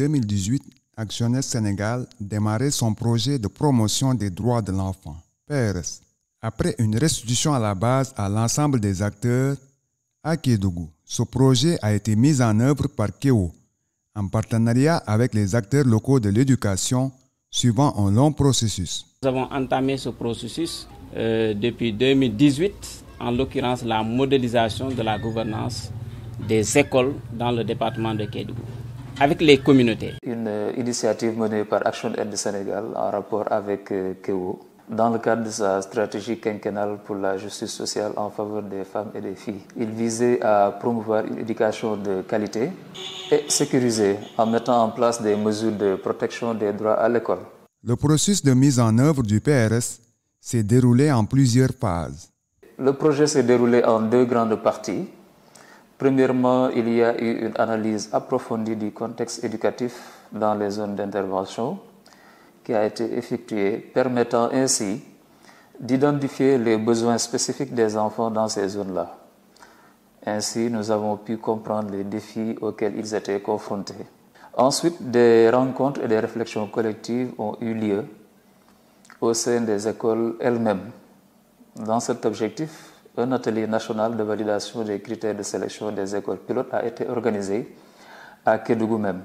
2018, Action Sénégal démarrait son projet de promotion des droits de l'enfant, PRS. Après une restitution à la base à l'ensemble des acteurs à Kédougou, ce projet a été mis en œuvre par KEO, en partenariat avec les acteurs locaux de l'éducation, suivant un long processus. Nous avons entamé ce processus depuis 2018, en l'occurrence la modélisation de la gouvernance des écoles dans le département de Kédougou, avec les communautés. Une initiative menée par Action Aide Sénégal en rapport avec KEO, dans le cadre de sa stratégie quinquennale pour la justice sociale en faveur des femmes et des filles. Il visait à promouvoir une éducation de qualité et sécurisée en mettant en place des mesures de protection des droits à l'école. Le processus de mise en œuvre du PRS s'est déroulé en plusieurs phases. Le projet s'est déroulé en deux grandes parties. Premièrement, il y a eu une analyse approfondie du contexte éducatif dans les zones d'intervention qui a été effectuée, permettant ainsi d'identifier les besoins spécifiques des enfants dans ces zones-là. Ainsi, nous avons pu comprendre les défis auxquels ils étaient confrontés. Ensuite, des rencontres et des réflexions collectives ont eu lieu au sein des écoles elles-mêmes. Dans cet objectif, un atelier national de validation des critères de sélection des écoles pilotes a été organisé à Kédougou même.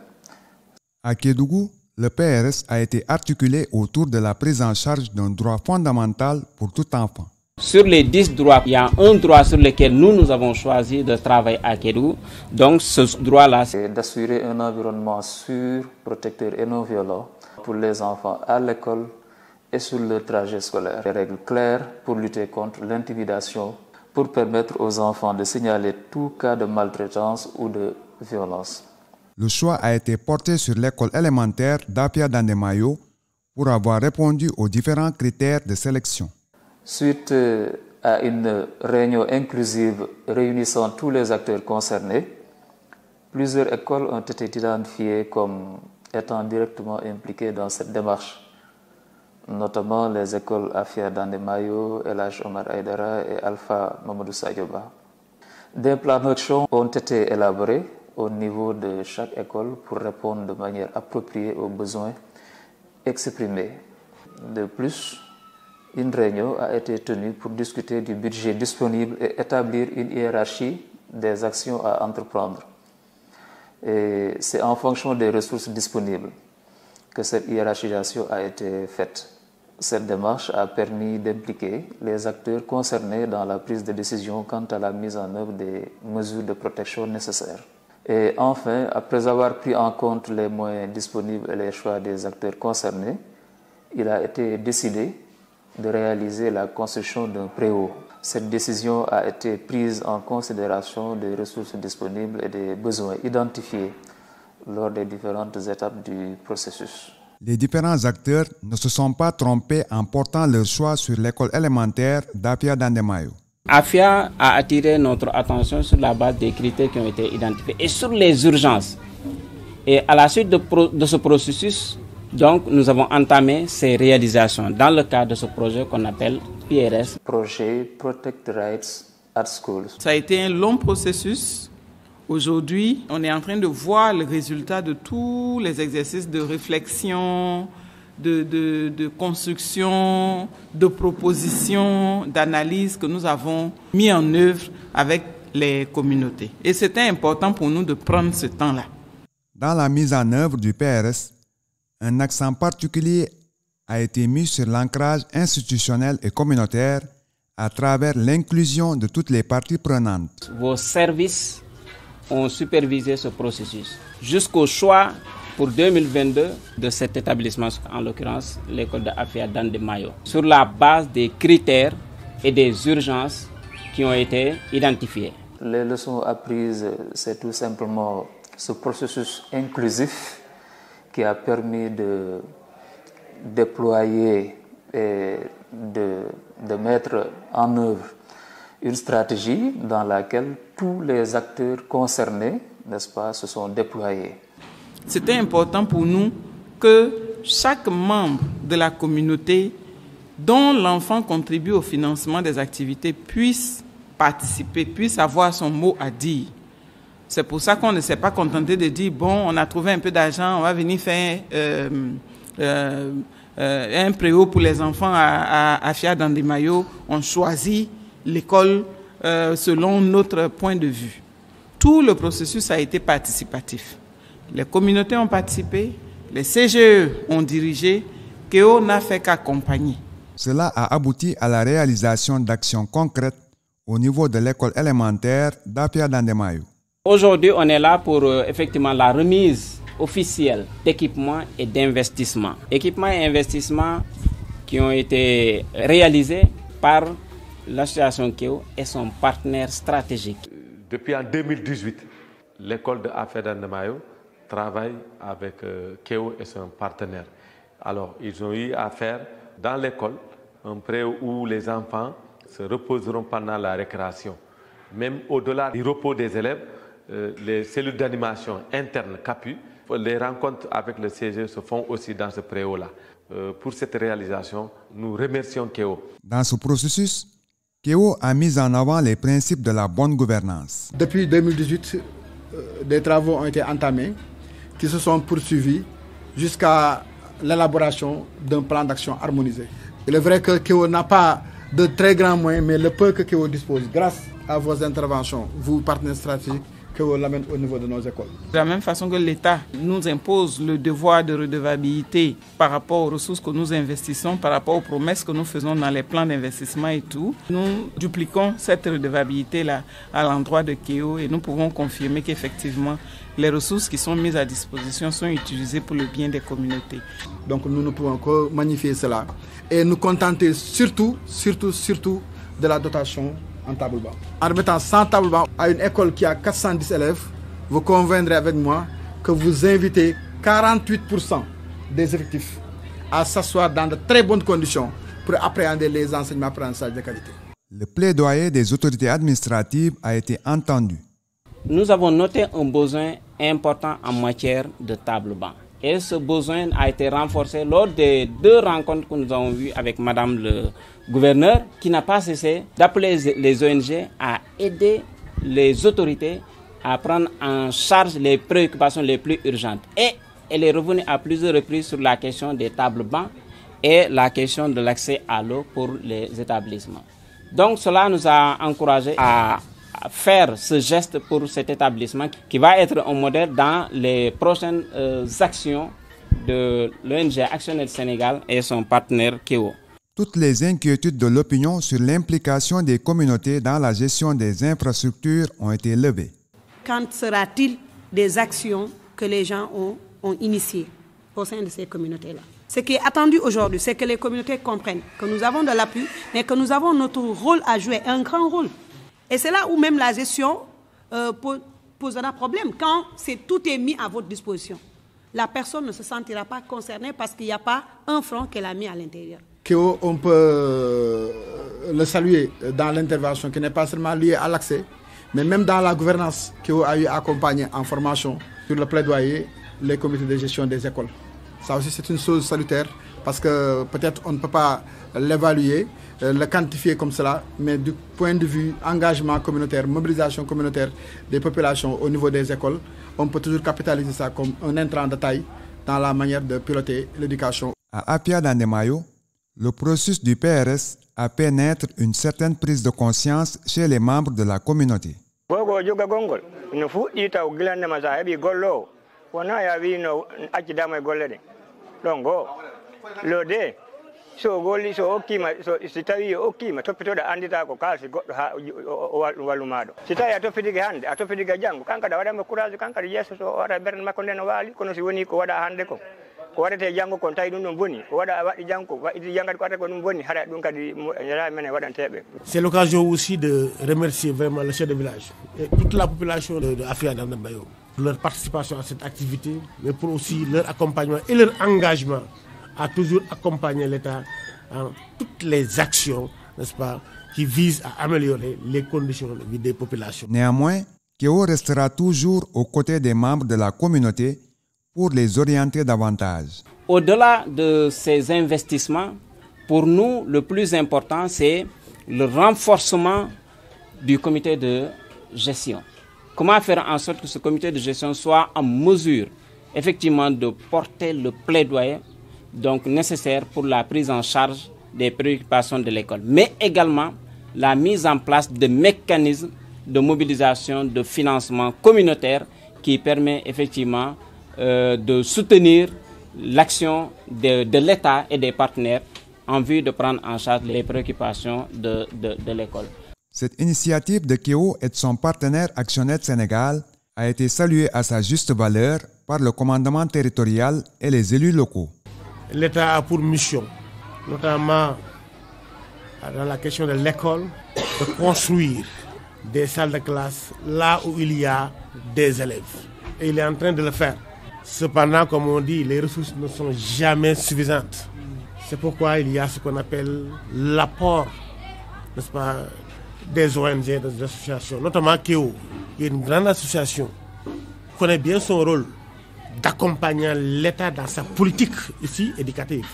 À Kédougou, le PRS a été articulé autour de la prise en charge d'un droit fondamental pour tout enfant. Sur les 10 droits, il y a un droit sur lequel nous avons choisi de travailler à Kédougou. Donc ce droit-là, c'est d'assurer un environnement sûr, protecteur et non violent pour les enfants à l'école et sur le trajet scolaire. Des règles claires pour lutter contre l'intimidation, pour permettre aux enfants de signaler tout cas de maltraitance ou de violence. Le choix a été porté sur l'école élémentaire d'Apia Dandemayo pour avoir répondu aux différents critères de sélection. Suite à une réunion inclusive réunissant tous les acteurs concernés, plusieurs écoles ont été identifiées comme étant directement impliquées dans cette démarche, notamment les écoles Afia Dandemayo, El Hadj Omar Aïdara et Alpha Mamadou Sadioba. Des plans d'action ont été élaborés au niveau de chaque école pour répondre de manière appropriée aux besoins exprimés. De plus, une réunion a été tenue pour discuter du budget disponible et établir une hiérarchie des actions à entreprendre. Et c'est en fonction des ressources disponibles que cette hiérarchisation a été faite. Cette démarche a permis d'impliquer les acteurs concernés dans la prise de décision quant à la mise en œuvre des mesures de protection nécessaires. Et enfin, après avoir pris en compte les moyens disponibles et les choix des acteurs concernés, il a été décidé de réaliser la construction d'un préau. Cette décision a été prise en considération des ressources disponibles et des besoins identifiés lors des différentes étapes du processus. Les différents acteurs ne se sont pas trompés en portant leur choix sur l'école élémentaire d'Apia Dandemayo. AFIA a attiré notre attention sur la base des critères qui ont été identifiés et sur les urgences. Et à la suite de ce processus, donc, nous avons entamé ces réalisations dans le cadre de ce projet qu'on appelle PRS. Projet Protect Rights at Schools. Ça a été un long processus. Aujourd'hui, on est en train de voir le résultat de tous les exercices de réflexion, de construction, de proposition, d'analyse que nous avons mis en œuvre avec les communautés. Et c'était important pour nous de prendre ce temps-là. Dans la mise en œuvre du PRS, un accent particulier a été mis sur l'ancrage institutionnel et communautaire à travers l'inclusion de toutes les parties prenantes. Vos services ont supervisé ce processus jusqu'au choix pour 2022 de cet établissement, en l'occurrence l'école de Afia Dandemayo, sur la base des critères et des urgences qui ont été identifiées. Les leçons apprises, c'est tout simplement ce processus inclusif qui a permis de déployer et de mettre en œuvre une stratégie dans laquelle tous les acteurs concernés, n'est-ce pas, se sont déployés. C'était important pour nous que chaque membre de la communauté dont l'enfant contribue au financement des activités puisse participer, puisse avoir son mot à dire. C'est pour ça qu'on ne s'est pas contenté de dire, bon, on a trouvé un peu d'argent, on va venir faire un préau pour les enfants à Afia Dandemayo. On choisit l'école selon notre point de vue. Tout le processus a été participatif. Les communautés ont participé, les CGE ont dirigé, KEO n'a fait qu'accompagner. Cela a abouti à la réalisation d'actions concrètes au niveau de l'école élémentaire d'Afia Dandemayo. Aujourd'hui, on est là pour effectivement la remise officielle d'équipements et d'investissements. Équipements et investissements qui ont été réalisés par l'association KEO et son partenaire stratégique. Depuis en 2018, l'école de Afia Dandemayo travaille avec KEO et son partenaire. Alors, ils ont eu à faire dans l'école un préau où les enfants se reposeront pendant la récréation. Même au-delà du repos des élèves, les cellules d'animation internes CAPU, les rencontres avec le CGE se font aussi dans ce préau-là. Pour cette réalisation, nous remercions KEO. Dans ce processus, KEO a mis en avant les principes de la bonne gouvernance. Depuis 2018, des travaux ont été entamés qui se sont poursuivis jusqu'à l'élaboration d'un plan d'action harmonisé. Il est vrai que KEO n'a pas de très grands moyens, mais le peu que KEO dispose, grâce à vos interventions, vous partenaires stratégiques, KEO l'amène au niveau de nos écoles. De la même façon que l'État nous impose le devoir de redevabilité par rapport aux ressources que nous investissons, par rapport aux promesses que nous faisons dans les plans d'investissement et tout, nous dupliquons cette redevabilité-là à l'endroit de KEO et nous pouvons confirmer qu'effectivement, les ressources qui sont mises à disposition sont utilisées pour le bien des communautés. Donc nous ne pouvons que magnifier cela et nous contenter surtout de la dotation en table-banc. En remettant 100 tables-banc à une école qui a 410 élèves, vous conviendrez avec moi que vous invitez 48% des effectifs à s'asseoir dans de très bonnes conditions pour appréhender les enseignements apprentissages de qualité. Le plaidoyer des autorités administratives a été entendu. Nous avons noté un besoin important en matière de table-banc. Et ce besoin a été renforcé lors des 2 rencontres que nous avons eues avec Madame le gouverneur, qui n'a pas cessé d'appeler les ONG à aider les autorités à prendre en charge les préoccupations les plus urgentes. Et elle est revenue à plusieurs reprises sur la question des tables-bancs et la question de l'accès à l'eau pour les établissements. Donc cela nous a encouragés à faire ce geste pour cet établissement qui va être un modèle dans les prochaines actions de l'ONG Actionnaire Sénégal et son partenaire KEO. Toutes les inquiétudes de l'opinion sur l'implication des communautés dans la gestion des infrastructures ont été levées. Quand sera-t-il des actions que les gens ont initiées au sein de ces communautés-là? Ce qui est attendu aujourd'hui, c'est que les communautés comprennent que nous avons de l'appui, mais que nous avons notre rôle à jouer, un grand rôle. Et c'est là où même la gestion posera problème. Quand tout est mis à votre disposition, la personne ne se sentira pas concernée parce qu'il n'y a pas un franc qu'elle a mis à l'intérieur. KEO, on peut le saluer dans l'intervention qui n'est pas seulement liée à l'accès, mais même dans la gouvernance. KEO a eu accompagné en formation sur le plaidoyer les comités de gestion des écoles. Ça aussi c'est une chose salutaire parce que peut-être on ne peut pas l'évaluer, le quantifier comme cela, mais du point de vue engagement communautaire, mobilisation communautaire des populations au niveau des écoles, on peut toujours capitaliser ça comme un intrant de taille dans la manière de piloter l'éducation. À Afia Dandemayo, le processus du PRS a fait naître une certaine prise de conscience chez les membres de la communauté. So goli so okima so sitawi okima topito da andita ko kalsi goddo ha walumado sitawi atofidige hande atofidige jango kanka da wada me courage kanka di yeso so wada berne makko den wali kono si woni ko wada hande ko wadate jango kon tawi dum non boni ko wada wadi jango wadi jangati ko wada ko dum boni hada dum kadi yara menen wadantebe. C'est l'occasion aussi de remercier vraiment le chef de village et toute la population de Afia Dandemayo pour leur participation à cette activité, mais pour aussi leur accompagnement et leur engagement à toujours accompagner l'État dans toutes les actions, n'est-ce pas, qui visent à améliorer les conditions de vie des populations. Néanmoins, KEO restera toujours aux côtés des membres de la communauté pour les orienter davantage. Au-delà de ces investissements, pour nous, le plus important, c'est le renforcement du comité de gestion. Comment faire en sorte que ce comité de gestion soit en mesure effectivement de porter le plaidoyer donc nécessaire pour la prise en charge des préoccupations de l'école, mais également la mise en place de mécanismes de mobilisation de financement communautaire qui permet effectivement de soutenir l'action de l'État et des partenaires en vue de prendre en charge les préoccupations de l'école. Cette initiative de Keo et de son partenaire Actionnaire Sénégal a été saluée à sa juste valeur par le commandement territorial et les élus locaux. L'État a pour mission, notamment dans la question de l'école, de construire des salles de classe là où il y a des élèves. Et il est en train de le faire. Cependant, comme on dit, les ressources ne sont jamais suffisantes. C'est pourquoi il y a ce qu'on appelle l'apport, n'est-ce pas, des ONG, des associations, notamment Keo, qui est une grande association, connaît bien son rôle d'accompagner l'État dans sa politique ici éducative.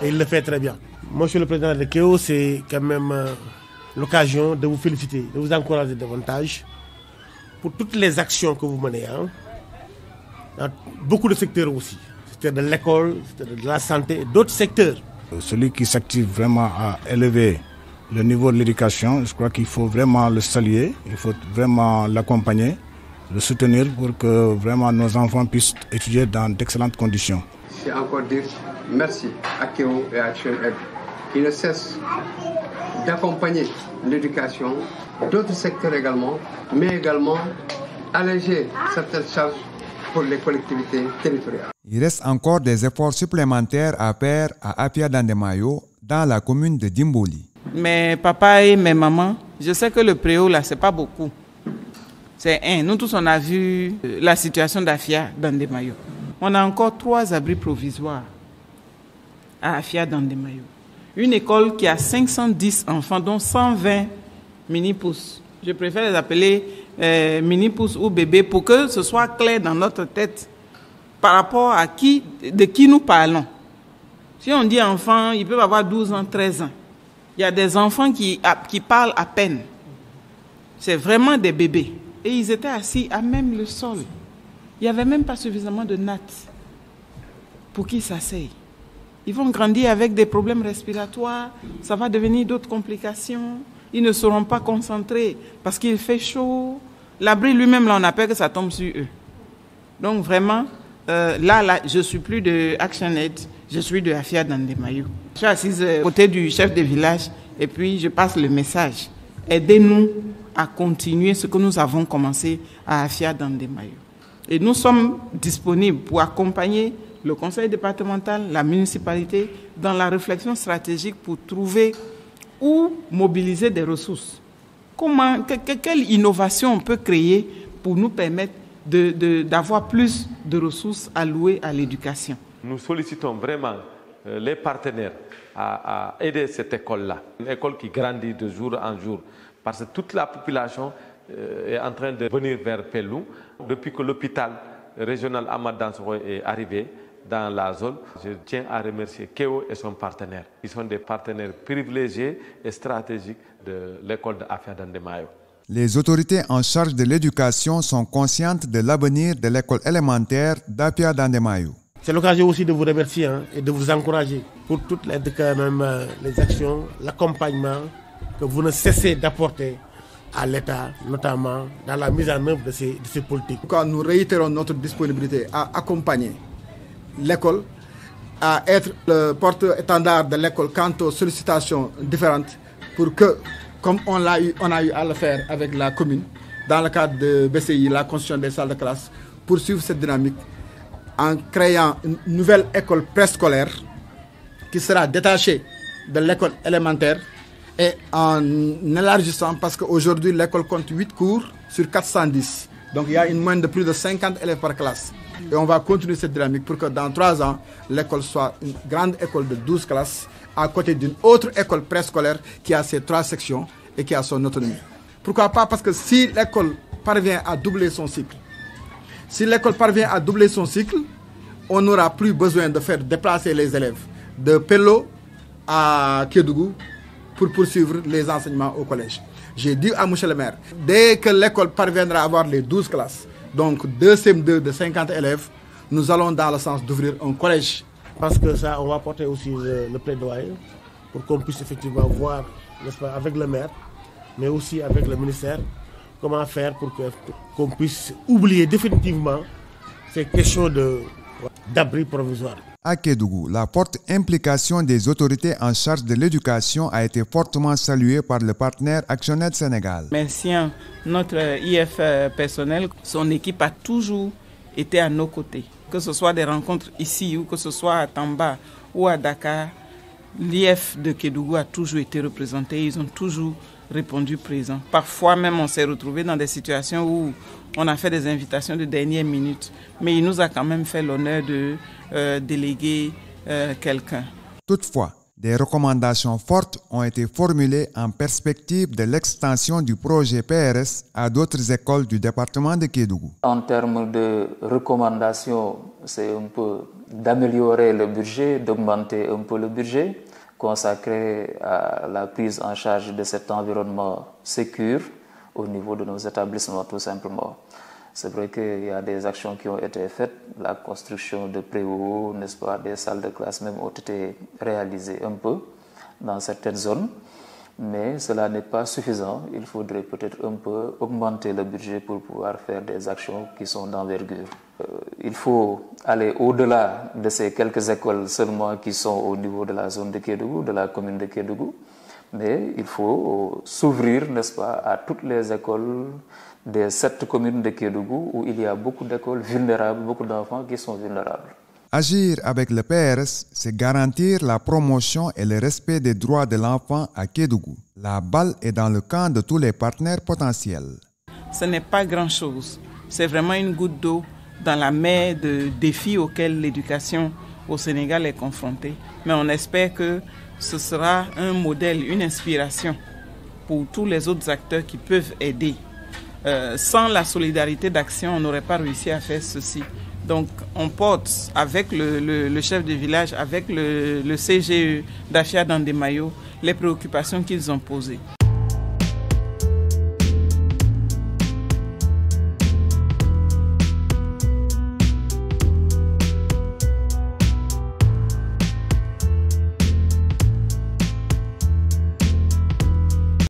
Et il le fait très bien. Monsieur le président de Keo, c'est quand même l'occasion de vous féliciter, de vous encourager davantage pour toutes les actions que vous menez. Dans beaucoup de secteurs aussi. Secteur de l'école, secteur de la santé et d'autres secteurs. Celui qui s'active vraiment à élever le niveau de l'éducation, je crois qu'il faut vraiment le saluer, il faut vraiment l'accompagner, le soutenir pour que vraiment nos enfants puissent étudier dans d'excellentes conditions. C'est encore dire merci à Keo et à ActionAid qui ne cessent d'accompagner l'éducation, d'autres secteurs également, mais également alléger certaines charges pour les collectivités territoriales. Il reste encore des efforts supplémentaires à faire à Apia Dandemayo, dans la commune de Dimboli. Mes papas et mes mamans, je sais que le préau là, c'est pas beaucoup. C'est un. Nous tous, on a vu la situation d'Afia Dandemayo. On a encore 3 abris provisoires à Afia Dandemayo. Une école qui a 510 enfants, dont 120 mini-pousses. Je préfère les appeler mini-pousses ou bébés pour que ce soit clair dans notre tête par rapport à de qui nous parlons. Si on dit enfants, ils peuvent avoir 12 ans, 13 ans. Il y a des enfants qui parlent à peine. C'est vraiment des bébés. Et ils étaient assis à même le sol. Il n'y avait même pas suffisamment de nattes pour qu'ils s'asseyent. Ils vont grandir avec des problèmes respiratoires. Ça va devenir d'autres complications. Ils ne seront pas concentrés parce qu'il fait chaud. L'abri lui-même, là, on a peur que ça tombe sur eux. Donc vraiment, là, je ne suis plus de ActionAid, je suis de Afia Dandemayo. Je suis assise à côté du chef de village et puis je passe le message. Aidez-nous à continuer ce que nous avons commencé à Afia Dandemayo. Et nous sommes disponibles pour accompagner le conseil départemental, la municipalité, dans la réflexion stratégique pour trouver où mobiliser des ressources. Quelle innovation on peut créer pour nous permettre d'avoir plus de ressources allouées à l'éducation. Nous sollicitons vraiment les partenaires à aider cette école-là. Une école qui grandit de jour en jour parce que toute la population est en train de venir vers Pelou. Depuis que l'hôpital régional Ahmad Dansokho est arrivé dans la zone, je tiens à remercier Keo et son partenaire. Ils sont des partenaires privilégiés et stratégiques de l'école de Afia Dandemayo. Les autorités en charge de l'éducation sont conscientes de l'avenir de l'école élémentaire d'Apia Dandemayo. C'est l'occasion aussi de vous remercier et de vous encourager pour toutes les actions, l'accompagnement que vous ne cessez d'apporter à l'État, notamment dans la mise en œuvre de ces politiques. Quand nous réitérons notre disponibilité à accompagner l'école, à être le porte-étendard de l'école quant aux sollicitations différentes pour que, comme on a eu à le faire avec la commune, dans le cadre de BCI, la construction des salles de classe, poursuivre cette dynamique en créant une nouvelle école préscolaire qui sera détachée de l'école élémentaire et en élargissant, parce qu'aujourd'hui l'école compte 8 cours sur 410. Donc il y a une moyenne de plus de 50 élèves par classe. Et on va continuer cette dynamique pour que dans 3 ans, l'école soit une grande école de 12 classes à côté d'une autre école préscolaire qui a ses 3 sections et qui a son autonomie. Pourquoi pas? Parce que si l'école parvient à doubler son cycle, on n'aura plus besoin de faire déplacer les élèves de Pello à Kédougou pour poursuivre les enseignements au collège. J'ai dit à M. le maire, dès que l'école parviendra à avoir les 12 classes, donc 2 CM2 de 50 élèves, nous allons dans le sens d'ouvrir un collège. Parce que ça, on va porter aussi le plaidoyer pour qu'on puisse effectivement voir, n'est-ce pas, avec le maire, mais aussi avec le ministère, comment faire pour qu'on puisse oublier définitivement ces questions d'abri provisoire. À Kédougou, la forte implication des autorités en charge de l'éducation a été fortement saluée par le partenaire Actionaid Sénégal. Merci à notre IF personnel, son équipe a toujours été à nos côtés. Que ce soit des rencontres ici ou que ce soit à Tamba ou à Dakar, l'IF de Kédougou a toujours été représenté, ils ont toujours répondu présent. Parfois même on s'est retrouvé dans des situations où on a fait des invitations de dernière minute, mais il nous a quand même fait l'honneur de déléguer quelqu'un. Toutefois, des recommandations fortes ont été formulées en perspective de l'extension du projet PRS à d'autres écoles du département de Kédougou. En termes de recommandations, c'est un peu d'améliorer le budget, d'augmenter un peu le budget, consacré à la prise en charge de cet environnement sécure au niveau de nos établissements tout simplement. C'est vrai qu'il y a des actions qui ont été faites, la construction de préaux, n'est-ce pas, des salles de classe même ont été réalisées un peu dans certaines zones, mais cela n'est pas suffisant. Il faudrait peut-être un peu augmenter le budget pour pouvoir faire des actions qui sont d'envergure. Il faut aller au-delà de ces quelques écoles seulement qui sont au niveau de la zone de Kédougou, de la commune de Kédougou, mais il faut s'ouvrir, n'est-ce pas, à toutes les écoles des 7 communes de Kédougou où il y a beaucoup d'écoles vulnérables, beaucoup d'enfants qui sont vulnérables. Agir avec le PRS, c'est garantir la promotion et le respect des droits de l'enfant à Kédougou. La balle est dans le camp de tous les partenaires potentiels. Ce n'est pas grand-chose. C'est vraiment une goutte d'eau dans la mer de défis auxquels l'éducation au Sénégal est confrontée. Mais on espère que ce sera un modèle, une inspiration pour tous les autres acteurs qui peuvent aider. Sans la solidarité d'action, on n'aurait pas réussi à faire ceci. Donc on porte avec le chef de village, avec le CGE d'Afia Dandemayo, les préoccupations qu'ils ont posées.